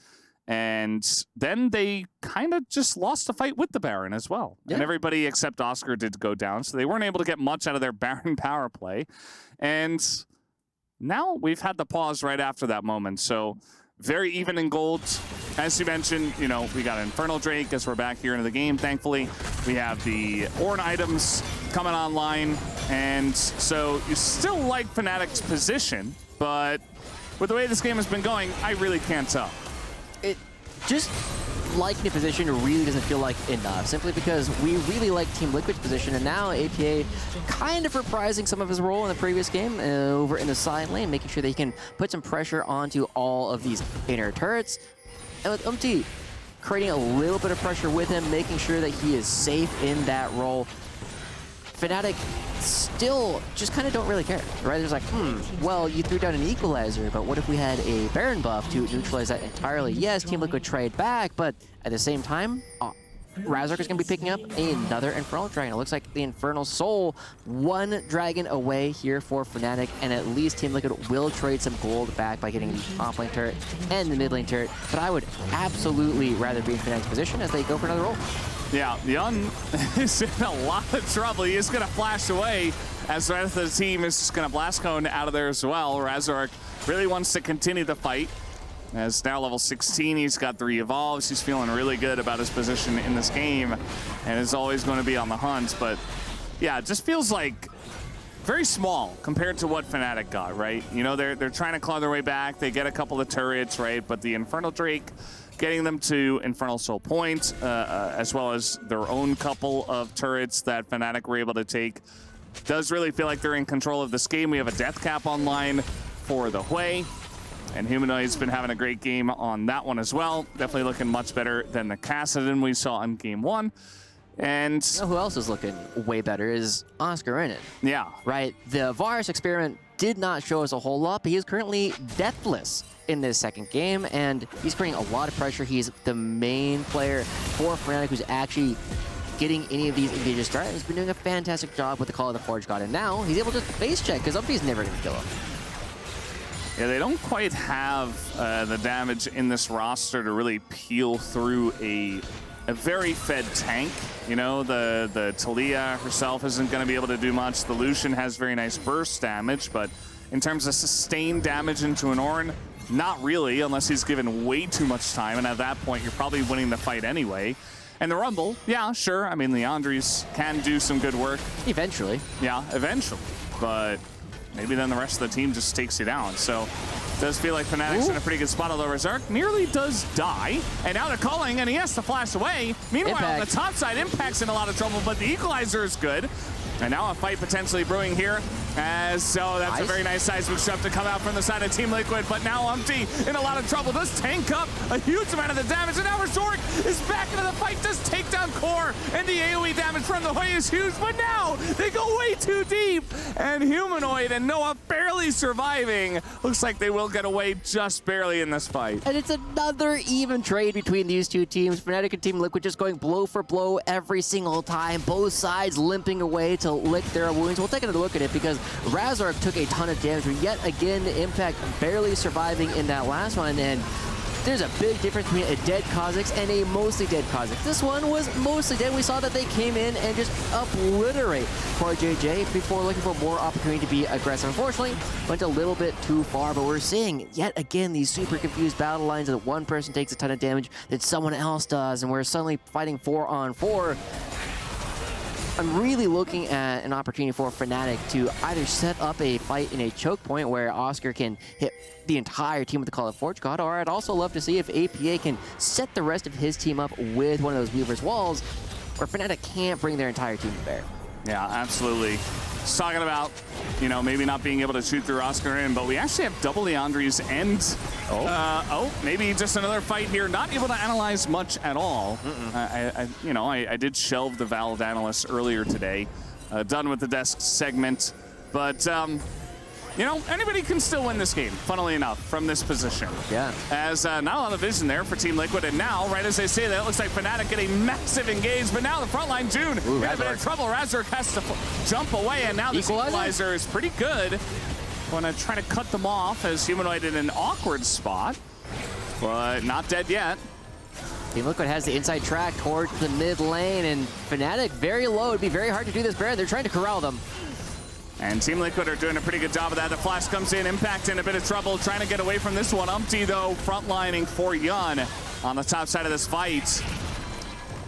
And then they kind of just lost the fight with the Baron as well. Yeah. And everybody except Oscar did go down, so they weren't able to get much out of their Baron power play. And now we've had the pause right after that moment. So very even in gold. As you mentioned, you know, we got Infernal Drake as we're back here into the game, thankfully. We have the Ornn items coming online. And so you still like Fnatic's position, but with the way this game has been going, I really can't tell. It just liking the position really doesn't feel like enough, simply because we really like Team Liquid's position, and now APA kind of reprising some of his role in the previous game over in the side lane, making sure that he can put some pressure onto all of these inner turrets. And with Umti creating a little bit of pressure with him, making sure that he is safe in that role. Fnatic still just kind of don't really care, right? There's like, well, you threw down an equalizer, but what if we had a Baron buff to neutralize that entirely? Yes, Team Liquid trade back, but at the same time, Razork is going to be picking up another Infernal Dragon. It looks like the Infernal Soul, one dragon away here for Fnatic, and at least Team Liquid will trade some gold back by getting the top lane turret and the mid lane turret, but I would absolutely rather be in Fnatic's position as they go for another roll. Yeah, Yun is in a lot of trouble. He is going to flash away as the rest of the team is just going to blast cone out of there as well. Razork really wants to continue the fight. As now level 16, he's got 3 evolves. He's feeling really good about his position in this game and is always going to be on the hunt. But yeah, it just feels like very small compared to what Fnatic got, right? You know, they're trying to claw their way back. They get a couple of turrets, right? But the Infernal Drake, getting them to Infernal Soul Point, as well as their own couple of turrets that Fnatic were able to take, does really feel like they're in control of this game. We have a death cap online for the Hui, and Humanoid's been having a great game on that one as well. Definitely looking much better than the Kassadin we saw in game 1. And you know who else is looking way better is Oscar in it. Yeah. Right? The Varus experiment did not show us a whole lot, but he is currently deathless in this second game, and he's creating a lot of pressure. He's the main player for Fnatic who's actually getting any of these engages started. He's been doing a fantastic job with the Call of the Forge God, and now he's able to face check because Umpi's never going to kill him. Yeah, they don't quite have the damage in this roster to really peel through a very fed tank. You know, the Talia herself isn't going to be able to do much. The Lucian has very nice burst damage, but in terms of sustained damage into an Ornn, not really, unless he's given way too much time, and at that point, you're probably winning the fight anyway. And the Rumble, yeah, sure. I mean, Leandri's can do some good work. Eventually. Yeah, eventually. But maybe then the rest of the team just takes you down. So it does feel like Fnatic's in a pretty good spot, although Razork nearly does die. And now they're calling, and he has to flash away. Meanwhile, on the top side, Impact's in a lot of trouble, but the equalizer is good. And now a fight potentially brewing here. So that's a very nice seismic shove to come out from the side of Team Liquid, but now Umti in a lot of trouble. Does tank up a huge amount of the damage, and now Razork is back into the fight, does take down Core, and the AoE damage from the Hui is huge, but now they go way too deep, and Humanoid and Noah barely surviving. Looks like they will get away just barely in this fight. And it's another even trade between these two teams. Fnatic and Team Liquid just going blow for blow every single time, both sides limping away to lick their wounds. We'll take another look at it because Razork took a ton of damage, but yet again, the Impact barely surviving in that last one, and there's a big difference between a dead Kha'Zix and a mostly dead Kha'Zix. This one was mostly dead. We saw that they came in and just obliterate poor JJ before looking for more opportunity to be aggressive. Unfortunately, went a little bit too far, but we're seeing yet again these super confused battle lines that one person takes a ton of damage that someone else does, and we're suddenly fighting 4-on-4. I'm really looking at an opportunity for Fnatic to either set up a fight in a choke point where Oscar can hit the entire team with the Call of Forge God, or I'd also love to see if APA can set the rest of his team up with one of those Weaver's Walls where Fnatic can't bring their entire team to bear. Yeah, absolutely. Just talking about, you know, maybe not being able to shoot through Oscar in, but we actually have double Leandri's and, maybe just another fight here. Not able to analyze much at all. I did shelve the Valve analyst earlier today. Done with the desk segment, but you know, anybody can still win this game, funnily enough, from this position. Yeah. As not a lot of vision there for Team Liquid, and now, right as they say that, it looks like Fnatic getting massive engage, but now the front line, June, got a bit of trouble. Razork has to jump away, and now this equalizer is pretty good. Want to try to cut them off as Humanoid in an awkward spot. but not dead yet. Team Liquid has the inside track towards the mid lane, and Fnatic very low. It'd be very hard to do this Baron. They're trying to corral them. And Team Liquid are doing a pretty good job of that. The flash comes in, Impact in a bit of trouble, trying to get away from this one. Umpty, though, frontlining for Yun on the top side of this fight.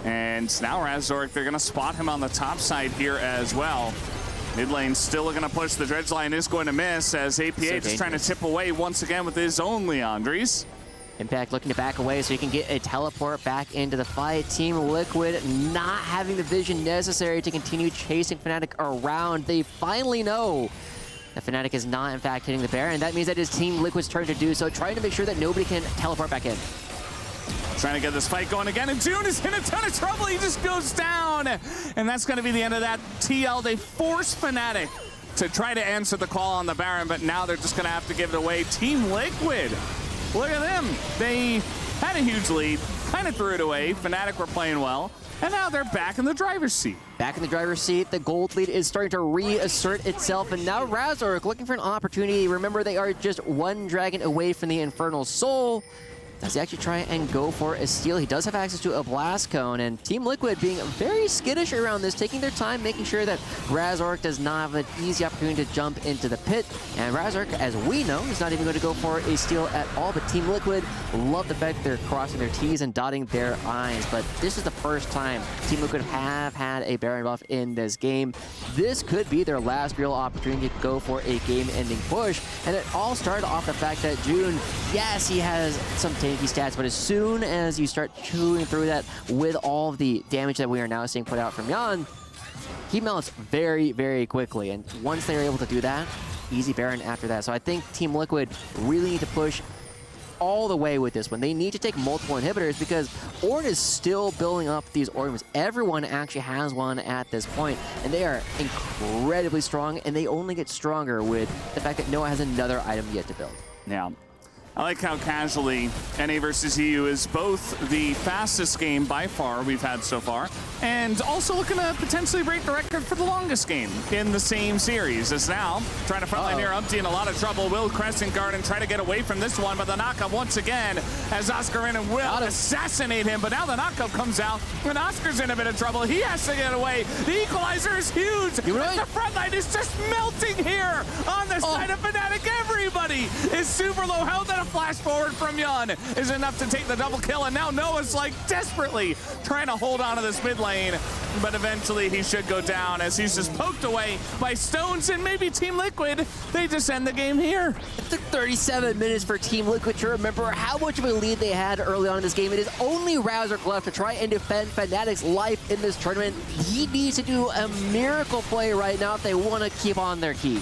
And now Razork, they're going to spot him on the top side here as well. Mid lane still going to push. The dredge line is going to miss as APH is trying to tip away once again with his own Leandries. Impact looking to back away so he can get a teleport back into the fight. Team Liquid not having the vision necessary to continue chasing Fnatic around. They finally know that Fnatic is not, in fact, hitting the Baron. That means that it's Team Liquid's turn to do so, trying to make sure that nobody can teleport back in. Trying to get this fight going again, and June is in a ton of trouble. He just goes down. And that's going to be the end of that TL. They force Fnatic to try to answer the call on the Baron, but now they're just going to have to give it away. Team Liquid, look at them. They had a huge lead, kind of threw it away. Fnatic were playing well, and now they're back in the driver's seat. Back in the driver's seat, the gold lead is starting to reassert itself, and now Razork looking for an opportunity. Remember, they are just one dragon away from the Infernal Soul. Does he actually try and go for a steal? He does have access to a blast cone, and Team Liquid being very skittish around this, taking their time, making sure that Razork does not have an easy opportunity to jump into the pit. And Razork, as we know, is not even going to go for a steal at all, but Team Liquid love the fact they're crossing their T's and dotting their I's. But this is the first time Team Liquid have had a Baron buff in this game. This could be their last real opportunity to go for a game-ending push, and it all started off the fact that June, yes, he has some tanky stats, but as soon as you start chewing through that with all of the damage that we are now seeing put out from Yun, he melts very, very quickly. And once they're able to do that, easy Baron after that. So I think Team Liquid really need to push all the way with this one. They need to take multiple inhibitors because Ornn is still building up these organs. Everyone actually has one at this point, and they are incredibly strong, and they only get stronger with the fact that Noah has another item yet to build. Yeah. I like how casually NA versus EU is both the fastest game by far we've had so far, and also looking to potentially break the record for the longest game in the same series. As now, trying to frontline here, Umpty in a lot of trouble. Will Crescent Guard and try to get away from this one, but the knockup once again as Oscar in and will assassinate him, but now the knockup comes out when Oscar's in a bit of trouble. He has to get away. The equalizer is huge. The front line is just melting here on the side of Fnatic. Everybody is super low health, and a flash forward from Yun is enough to take the double kill, and now Noah's like desperately trying to hold on to this mid lane, but eventually he should go down as he's just poked away by Stones, and maybe Team Liquid, they just end the game here. It took 37 minutes for Team Liquid to remember how much of a lead they had early on in this game. It is only Razork left to try and defend Fnatic's life in this tournament. He needs to do a miracle play right now if they want to keep on their key.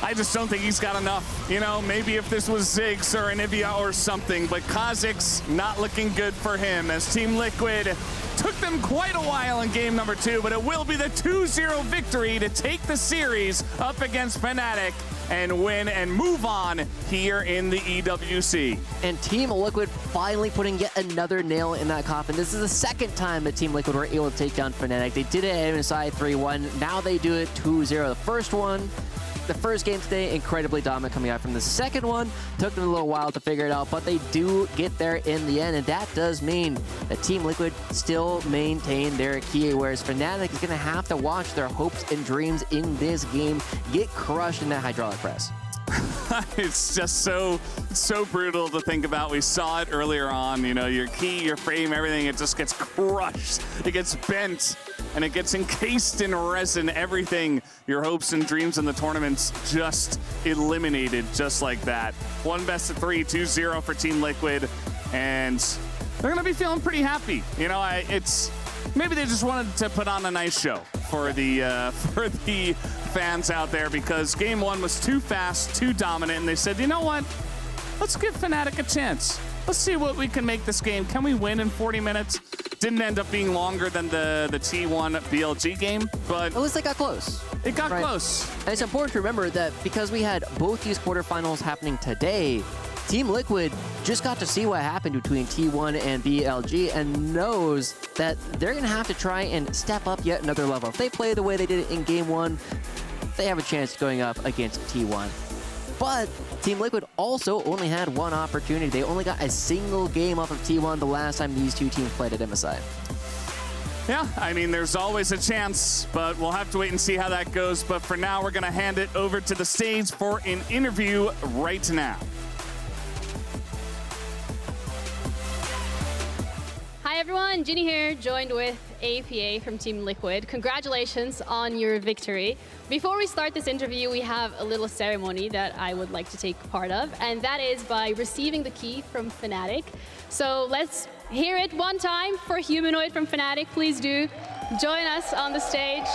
I just don't think he's got enough. You know, maybe if this was Ziggs or Anivia or something, but Kha'Zix's not looking good for him as Team Liquid took them quite a while in game number 2, but it will be the 2-0 victory to take the series up against Fnatic and win and move on here in the EWC. And Team Liquid finally putting yet another nail in that coffin. This is the second time that Team Liquid were able to take down Fnatic. They did it at MSI 3-1. Now they do it 2-0. The first game today, incredibly dominant coming out from the second one. Took them a little while to figure it out, but they do get there in the end, and that does mean that Team Liquid still maintain their key, whereas Fnatic is going to have to watch their hopes and dreams in this game get crushed in that hydraulic press. It's just so brutal to think about. We saw it earlier on, you know, your key, your frame, everything, it just gets crushed. It gets bent, and it gets encased in resin. Everything, your hopes and dreams in the tournament's just eliminated just like that. One best of 3, 2-0 for Team Liquid, and they're gonna be feeling pretty happy. You know, it's maybe they just wanted to put on a nice show for the fans out there, because game 1 was too fast, too dominant, and they said, you know what? Let's give Fnatic a chance. Let's see what we can make this game. Can we win in 40 minutes? Didn't end up being longer than the T1 BLG game, but at least they got close. It got close. And it's important to remember that because we had both these quarterfinals happening today, Team Liquid just got to see what happened between T1 and BLG and knows that they're going to have to try and step up yet another level. If they play the way they did it in game 1, they have a chance going up against T1. But Team Liquid also only had one opportunity. They only got a single game off of T1 the last time these two teams played at MSI. Yeah, I mean, there's always a chance, but we'll have to wait and see how that goes. But for now, we're going to hand it over to the stage for an interview right now. Hi everyone, Ginny here, joined with APA from Team Liquid. Congratulations on your victory. Before we start this interview, we have a little ceremony that I would like to take part of, and that is by receiving the key from Fnatic. So let's hear it one time for Humanoid from Fnatic. Please do join us on the stage.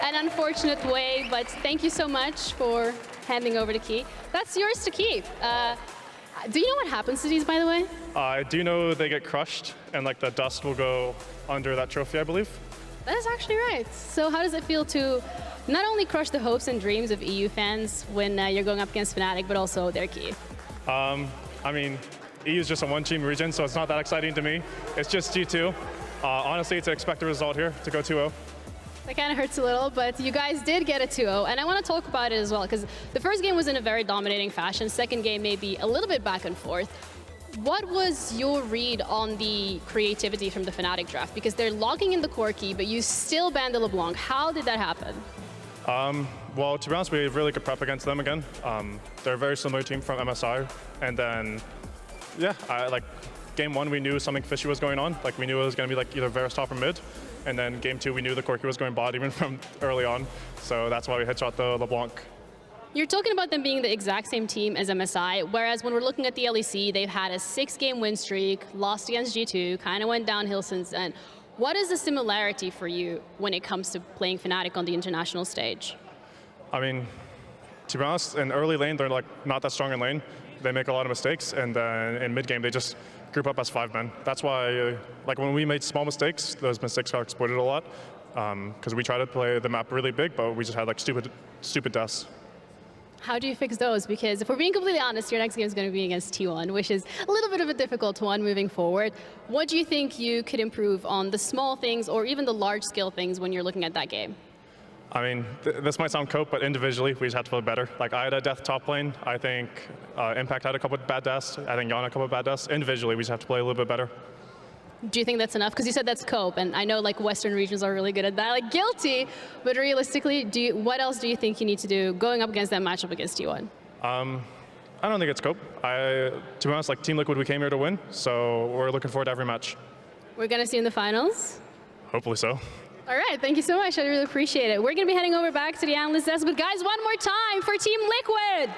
An unfortunate way, but thank you so much for handing over the key. That's yours to keep. Do you know what happens to these, by the way? I do know they get crushed, and like the dust will go under that trophy, I believe. That is actually right. So how does it feel to not only crush the hopes and dreams of EU fans when you're going up against Fnatic, but also their key? I mean, EU is just a one-team region, so it's not that exciting to me. It's just G2. Honestly, to expect the result here, to go 2-0. That kind of hurts a little, but you guys did get a 2-0, and I want to talk about it as well, because the first game was in a very dominating fashion. Second game may be a little bit back and forth. What was your read on the creativity from the Fnatic draft? Because they're locking in the core key, but you still banned the LeBlanc. How did that happen? Well, to be honest, we have really good prep against them again. They're a very similar team from MSI, and then, yeah, like game one, we knew something fishy was going on. Like we knew it was going to be like either Varus top or mid. And then game two, we knew the Corki was going bot even from early on. So that's why we headshot the LeBlanc. You're talking about them being the exact same team as MSI, whereas when we're looking at the LEC, they've had a 6-game win streak, lost against G2, kind of went downhill since then. What is the similarity for you when it comes to playing Fnatic on the international stage? I mean, to be honest, in early lane, they're like not that strong in lane. They make a lot of mistakes, and then in mid game, they just group up as 5 men. That's why, like when we made small mistakes, those mistakes got exploited a lot. Because we tried to play the map really big, but we just had like stupid deaths. How do you fix those? Because if we're being completely honest, your next game is going to be against T1, which is a little bit of a difficult one moving forward. What do you think you could improve on the small things or even the large-scale things when you're looking at that game? I mean, this might sound cope, but individually, we just have to play better. Like, I had a death top lane. I think Impact had a couple of bad deaths. I think Yana a couple of bad deaths. Individually, we just have to play a little bit better. Do you think that's enough? Because you said that's cope, and I know like Western regions are really good at that. Like guilty, but realistically, what else do you think you need to do going up against that matchup against T1? I don't think it's cope. To be honest, like Team Liquid, we came here to win, so we're looking forward to every match. We're gonna see you in the finals? Hopefully so. All right, thank you so much. I really appreciate it. We're gonna be heading over back to the analyst desk, but guys, one more time for Team Liquid.